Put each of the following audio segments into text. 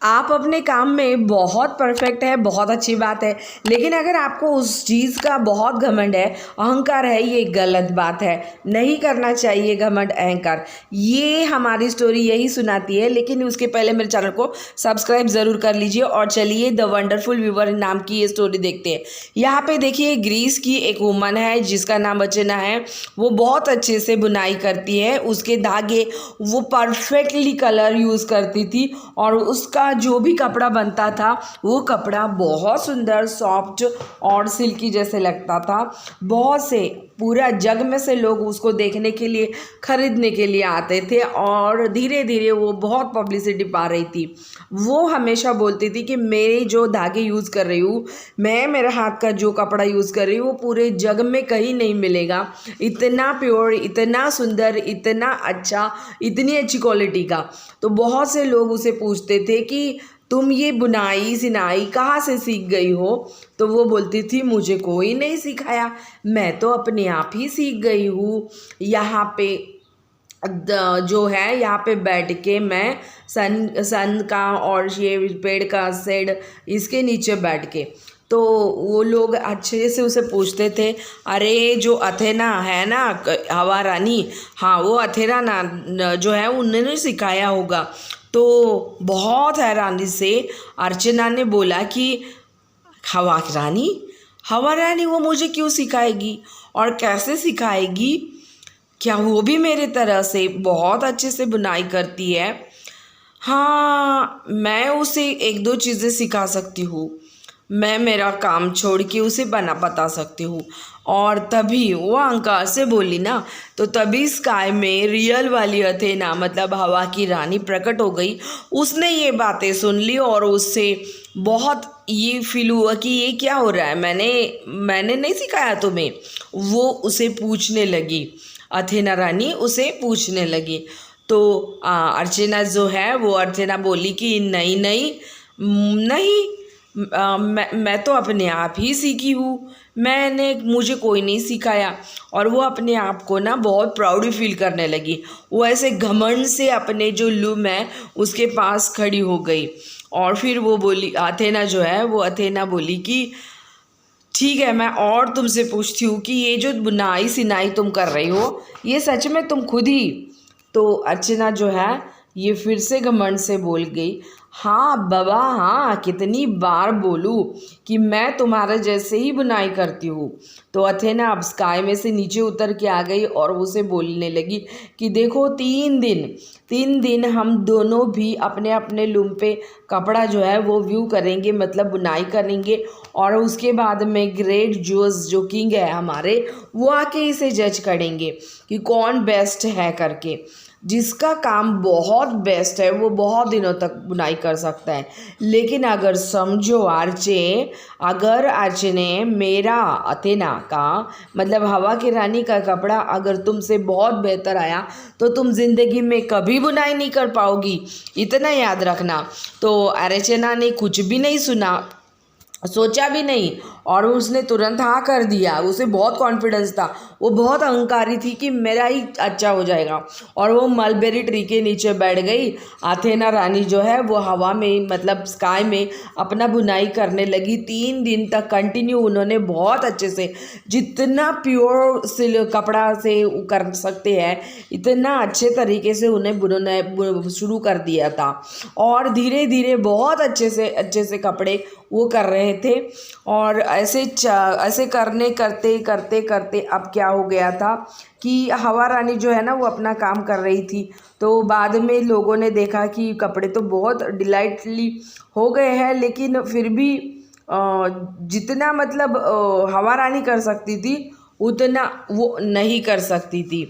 आप अपने काम में बहुत परफेक्ट है, बहुत अच्छी बात है। लेकिन अगर आपको उस चीज़ का बहुत घमंड है, अहंकार है, ये गलत बात है। नहीं करना चाहिए घमंड, अहंकार। ये हमारी स्टोरी यही सुनाती है। लेकिन उसके पहले मेरे चैनल को सब्सक्राइब ज़रूर कर लीजिए और चलिए द वंडरफुल व्यूवर नाम की ये स्टोरी देखते हैं। यहाँ पे देखिए, ग्रीस की एक वुमन है जिसका नाम अर्चना है। वो बहुत अच्छे से बुनाई करती है। उसके धागे वो परफेक्टली कलर यूज़ करती थी और उसका जो भी कपड़ा बनता था वो कपड़ा बहुत सुंदर, सॉफ्ट और सिल्की जैसे लगता था। बहुत से पूरा जग में से लोग उसको देखने के लिए, खरीदने के लिए आते थे और धीरे धीरे वो बहुत पब्लिसिटी पा रही थी। वो हमेशा बोलती थी कि मेरे जो धागे यूज़ कर रही हूँ, मैं मेरे हाथ का जो कपड़ा यूज़ कर रही हूँ वो पूरे जग में कहीं नहीं मिलेगा। इतना प्योर, इतना सुंदर, इतना अच्छा, इतनी अच्छी क्वालिटी का। तो बहुत से लोग उसे पूछते थे कि तुम ये बुनाई सिनाई कहाँ से सीख गई हो? तो वो बोलती थी मुझे कोई नहीं सिखाया, मैं तो अपने आप ही सीख गई हूँ। यहाँ पे जो है, यहाँ पे बैठ के मैं सन का और ये पेड़ का शेड, इसके नीचे बैठ के। तो वो लोग अच्छे से उसे पूछते थे, अरे जो अथेना है ना, हवा रानी, हाँ वो अथेना ना जो है उन्होंने सिखाया होगा। तो बहुत हैरानी से अर्चना ने बोला कि हवा रानी वो मुझे क्यों सिखाएगी और कैसे सिखाएगी? क्या वो भी मेरे तरह से बहुत अच्छे से बुनाई करती है? हाँ, मैं उसे एक दो चीज़ें सिखा सकती हूँ। मैं मेरा काम छोड़ के उसे बता सकती हूँ। और तभी वो अहंकार से बोली ना, तो तभी स्काई में रियल वाली अथेना, मतलब हवा की रानी प्रकट हो गई। उसने ये बातें सुन ली और उससे बहुत ये फील हुआ कि ये क्या हो रहा है, मैंने नहीं सिखाया तुम्हें। वो उसे पूछने लगी, अथेना रानी उसे पूछने लगी। तो अर्चना जो है, वो अर्चना बोली कि नहीं नहीं नहीं, मैं तो अपने आप ही सीखी हूँ, मुझे कोई नहीं सिखाया। और वो अपने आप को ना बहुत प्राउड फील करने लगी। वो ऐसे घमंड से अपने जो लूम है उसके पास खड़ी हो गई। और फिर वो बोली, अथेना जो है, वो अथेना बोली कि ठीक है, मैं और तुमसे पूछती हूँ कि ये जो बुनाई सिनाई तुम कर रही हो, ये सच में तुम खुद ही? तो अर्चना जो है ये फिर से घमंड से बोल गई, हाँ बाबा हाँ, कितनी बार बोलूँ कि मैं तुम्हारे जैसे ही बुनाई करती हूँ। तो अथेना अब स्काई में से नीचे उतर के आ गई और उसे बोलने लगी कि देखो, 3 दिन हम दोनों भी अपने अपने लूम पे कपड़ा जो है वो व्यू करेंगे, मतलब बुनाई करेंगे। और उसके बाद में ग्रेट जूस जो किंग है हमारे, वो आके इसे जज करेंगे कि कौन बेस्ट है करके। जिसका काम बहुत बेस्ट है वो बहुत दिनों तक बुनाई कर सकता है। लेकिन अगर समझो अगर आर्चे ने मेरा, अथेना का मतलब हवा की रानी का कपड़ा अगर तुमसे बहुत बेहतर आया तो तुम जिंदगी में कभी बुनाई नहीं कर पाओगी, इतना याद रखना। तो अर्चना ने कुछ भी नहीं सुना, सोचा भी नहीं और उसने तुरंत हाँ कर दिया। उसे बहुत कॉन्फिडेंस था, वो बहुत अहंकारी थी कि मेरा ही अच्छा हो जाएगा। और वो मलबेरी ट्री के नीचे बैठ गई। अथेना रानी जो है वो हवा में, मतलब स्काई में अपना बुनाई करने लगी। 3 दिन तक कंटिन्यू उन्होंने बहुत अच्छे से, जितना प्योर सिल्क कपड़ा से कर सकते हैं इतना अच्छे तरीके से उन्हें बुनना शुरू कर दिया था। और धीरे धीरे बहुत अच्छे से कपड़े वो कर रहे थे। और ऐसे करने करते करते करते अब क्या हो गया था कि हवा रानी जो है ना वो अपना काम कर रही थी। तो बाद में लोगों ने देखा कि कपड़े तो बहुत डिलाइटली हो गए हैं, लेकिन फिर भी जितना मतलब हवा रानी कर सकती थी उतना वो नहीं कर सकती थी।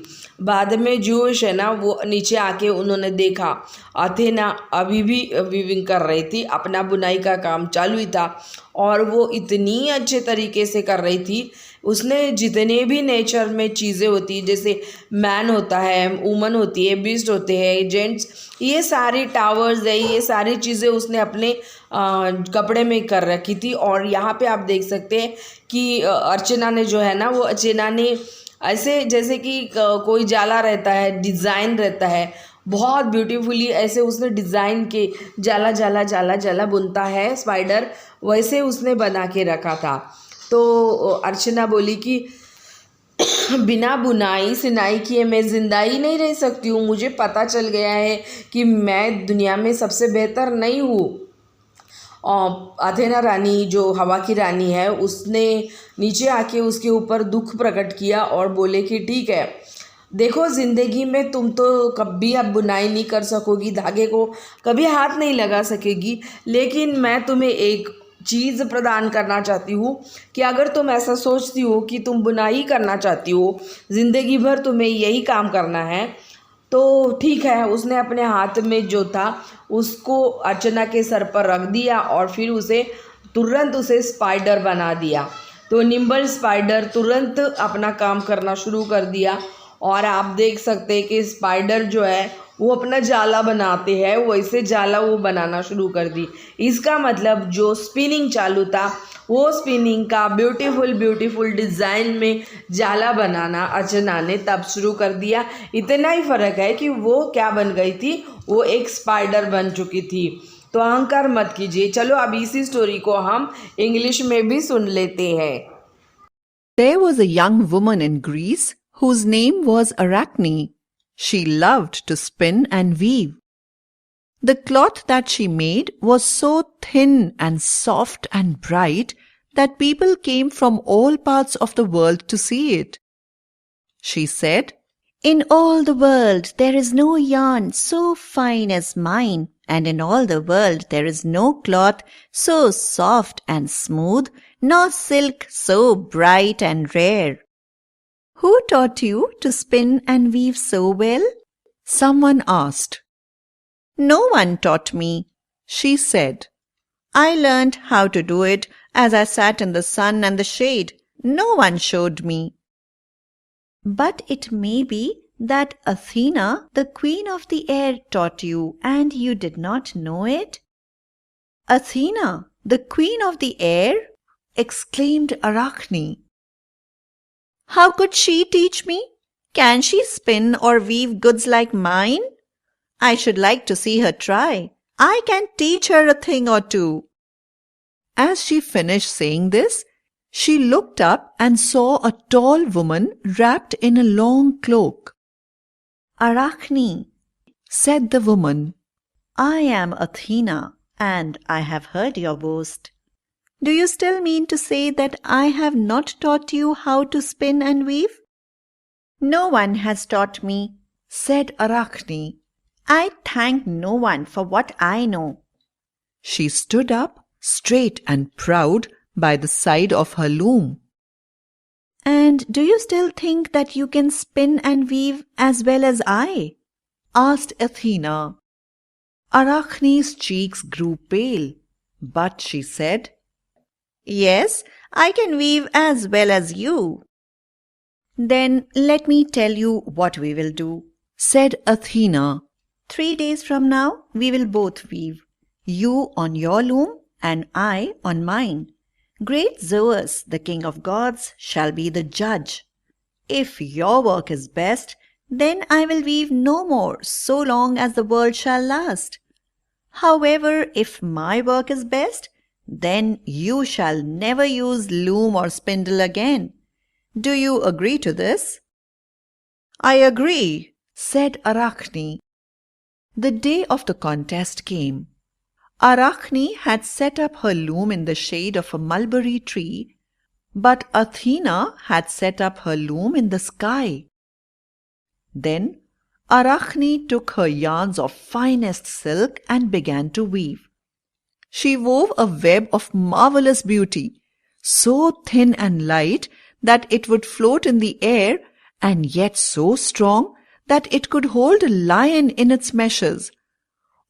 बाद में जोश है ना वो नीचे आके उन्होंने देखा अथेना अभी भी वीविंग कर रही थी, अपना बुनाई का काम चालू ही था। और वो इतनी अच्छे तरीके से कर रही थी। उसने जितने भी नेचर में चीज़ें होती, जैसे मैन होता है, वुमन होती है, बीस्ट होते हैं, जेंट्स, ये सारी टावर्स है, ये सारी चीज़ें उसने अपने कपड़े में कर रखी थी। और यहाँ पे आप देख सकते हैं कि अर्चना ने जो है ना, वो अर्चना ने ऐसे जैसे कि कोई जाला रहता है, डिज़ाइन रहता है, बहुत ब्यूटीफुली ऐसे उसने डिज़ाइन के जाला जाला जाला जाला बुनता है स्पाइडर, वैसे उसने बना के रखा था। तो अर्चना बोली कि बिना बुनाई सिनाई किए मैं ज़िंदा ही नहीं रह सकती हूँ। मुझे पता चल गया है कि मैं दुनिया में सबसे बेहतर नहीं हूँ। अथेना रानी जो हवा की रानी है, उसने नीचे आके उसके ऊपर दुख प्रकट किया और बोले कि ठीक है, देखो ज़िंदगी में तुम तो कभी अब बुनाई नहीं कर सकोगी, धागे को कभी हाथ नहीं लगा सकेगी, लेकिन मैं तुम्हें एक चीज़ प्रदान करना चाहती हूँ कि अगर तुम ऐसा सोचती हो कि तुम बुनाई करना चाहती हो, ज़िंदगी भर तुम्हें यही काम करना है, तो ठीक है। उसने अपने हाथ में जो था उसको अर्चना के सर पर रख दिया और फिर तुरंत उसे स्पाइडर बना दिया। तो निम्बल स्पाइडर तुरंत अपना काम करना शुरू कर दिया और आप देख सकते हैं कि स्पाइडर जो है वो अपना जाला बनाते हैं, वैसे जाला वो बनाना शुरू कर दी। इसका मतलब जो स्पिनिंग चालू था वो स्पिनिंग का ब्यूटीफुल डिज़ाइन में जाला बनाना अर्चना ने तब शुरू कर दिया। इतना ही फ़र्क है कि वो क्या बन गई थी, वो एक स्पाइडर बन चुकी थी। तो अहंकार मत कीजिए। चलो अब इसी स्टोरी को हम इंग्लिश में भी सुन लेते हैं। There was a young woman in Greece whose name was Arachne. She loved to spin and weave. The cloth that she made was so thin and soft and bright that people came from all parts of the world to see it. She said, "In all the world there is no yarn so fine as mine, and in all the world there is no cloth so soft and smooth, nor silk so bright and rare." "Who taught you to spin and weave so well?" someone asked. "No one taught me," she said. "I learned how to do it as I sat in the sun and the shade. No one showed me." "But it may be that Athena, the queen of the air, taught you and you did not know it?" "Athena, the queen of the air?" exclaimed Arachne. "How could she teach me? Can she spin or weave goods like mine? I should like to see her try. I can teach her a thing or two." As she finished saying this, she looked up and saw a tall woman wrapped in a long cloak. "Arachne," said the woman, "I am Athena, and I have heard your boast. Do you still mean to say that I have not taught you how to spin and weave?" "No one has taught me," said Arachne. "I thank no one for what I know." She stood up, straight and proud, by the side of her loom. "And do you still think that you can spin and weave as well as I?" asked Athena. Arachne's cheeks grew pale, but she said, "Yes, I can weave as well as you." "Then let me tell you what we will do," said Athena. 3 days from now, we will both weave, you on your loom and I on mine. Great Zeus, the king of gods, shall be the judge. If your work is best, then I will weave no more so long as the world shall last. However, if my work is best, then you shall never use loom or spindle again. Do you agree to this?" "I agree," said Arachne. The day of the contest came. Arachne had set up her loom in the shade of a mulberry tree, but Athena had set up her loom in the sky. Then Arachne took her yarns of finest silk and began to weave. She wove a web of marvelous beauty, so thin and light that it would float in the air, and yet so strong that it could hold a lion in its meshes.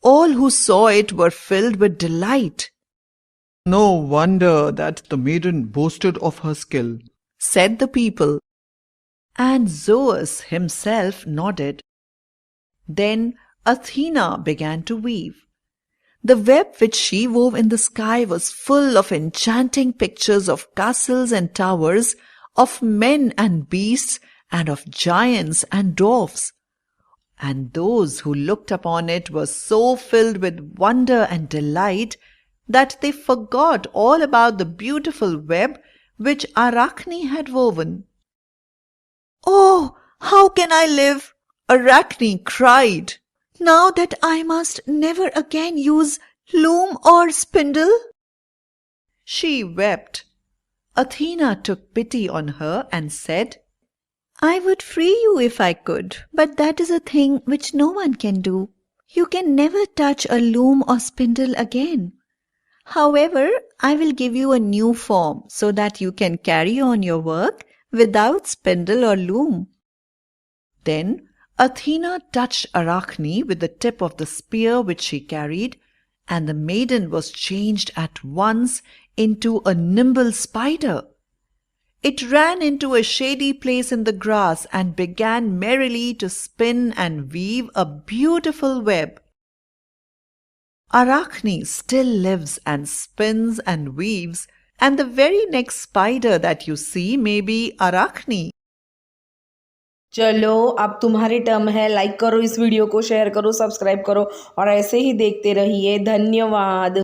All who saw it were filled with delight. "No wonder that the maiden boasted of her skill," said the people. And Zeus himself nodded. Then Athena began to weave. The web which she wove in the sky was full of enchanting pictures of castles and towers, of men and beasts, and of giants and dwarfs. and those who looked upon it were so filled with wonder and delight that they forgot all about the beautiful web which Arachne had woven. "Oh, how can I live?" Arachne cried, "now that I must never again use loom or spindle?" She wept. Athena took pity on her and said, "I would free you if I could, but that is a thing which no one can do. You can never touch a loom or spindle again. However, I will give you a new form so that you can carry on your work without spindle or loom." Then Athena touched Arachne with the tip of the spear which she carried, and the maiden was changed at once into a nimble spider. It ran into a shady place in the grass and began merrily to spin and weave a beautiful web. Arachne still lives and spins and weaves, and the very next spider that you see may be Arachne. चलो अब तुम्हारी term है। Like करो इस video को, share करो, subscribe करो और ऐसे ही देखते रहिए। धन्यवाद।